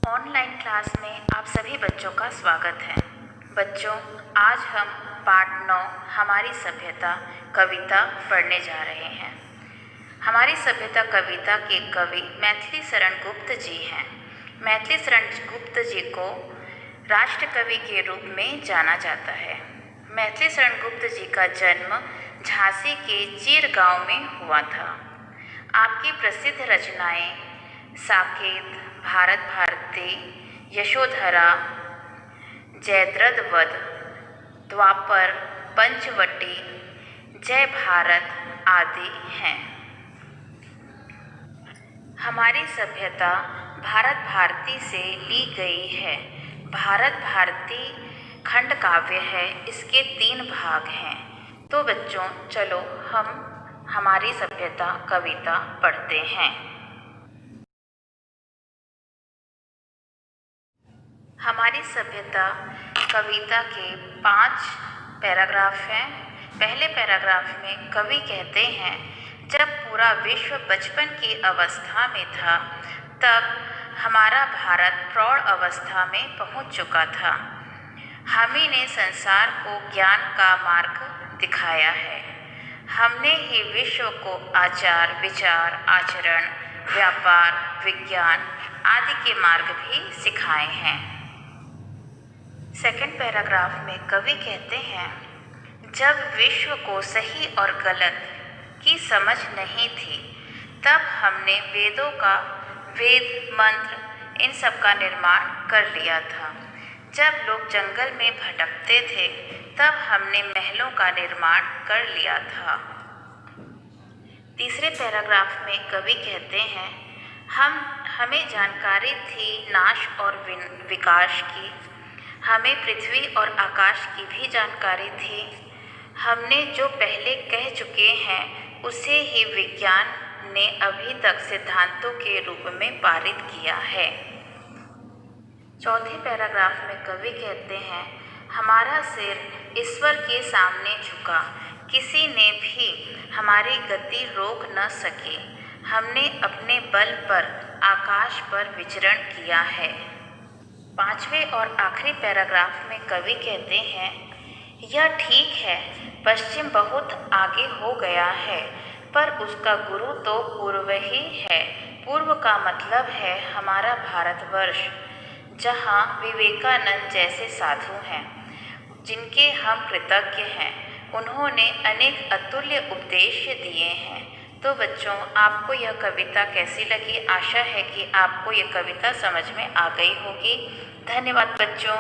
Online class में आप सभी बच्चों का स्वागत है। बच्चों, आज हम पाठ 9 हमारी सभ्यता कविता पढ़ने जा रहे हैं। हमारी सभ्यता कविता के कवि मैथिली शरण गुप्त जी हैं। मैथिली शरण गुप्त जी को राष्ट्र कवि के रूप में जाना जाता है। मैथिली शरण गुप्त जी का जन्म झांसी के चीर गांव में हुआ था। आपकी प्रसिद्ध रचनाएं साकेत, भारत भारती, यशोधरा, जयद्रथ वध, द्वापर, पंचवटी, जय भारत आदि हैं। हमारी सभ्यता भारत भारती से ली गई है। भारत भारती खंड काव्य है। इसके 3 भाग हैं। तो बच्चों, चलो हम हमारी सभ्यता कविता पढ़ते हैं। हमारी सभ्यता कविता के 5 पैराग्राफ हैं। पहले पैराग्राफ में कवि कहते हैं, जब पूरा विश्व बचपन की अवस्था में था, तब हमारा भारत प्रौढ़ अवस्था में पहुंच चुका था। हम ही ने संसार को ज्ञान का मार्ग दिखाया है। हमने ही विश्व को आचार, विचार, आचरण, व्यापार, विज्ञान आदि के मार्ग भी सिखाए हैं। सेकंड पैराग्राफ में कवि कहते हैं, जब विश्व को सही और गलत की समझ नहीं थी, तब हमने वेदों का वेद मंत्र इन सब का निर्माण कर लिया था। जब लोग जंगल में भटकते थे, तब हमने महलों का निर्माण कर लिया था। तीसरे पैराग्राफ में कवि कहते हैं, हमें जानकारी थी नाश और विकास की। हमें पृथ्वी और आकाश की भी जानकारी थी। हमने जो पहले कह चुके हैं, उसे ही विज्ञान ने अभी तक सिद्धांतों के रूप में पारित किया है। चौथे पैराग्राफ में कवि कहते हैं, हमारा सिर ईश्वर के सामने झुका, किसी ने भी हमारी गति रोक न सके। हमने अपने बल पर आकाश पर विचरण किया है। पांचवें और आखिरी पैराग्राफ में कवि कहते हैं, यह ठीक है, पश्चिम बहुत आगे हो गया है, पर उसका गुरु तो पूर्व ही है। पूर्व का मतलब है हमारा भारतवर्ष, जहाँ विवेकानंद जैसे साधु हैं, जिनके हम कृतज्ञ हैं। उन्होंने अनेक अतुल्य उपदेश दिए हैं। तो बच्चों, आपको यह कविता कैसी लगी? आशा है कि आपको यह कविता समझ में आ गई होगी। धन्यवाद बच्चों।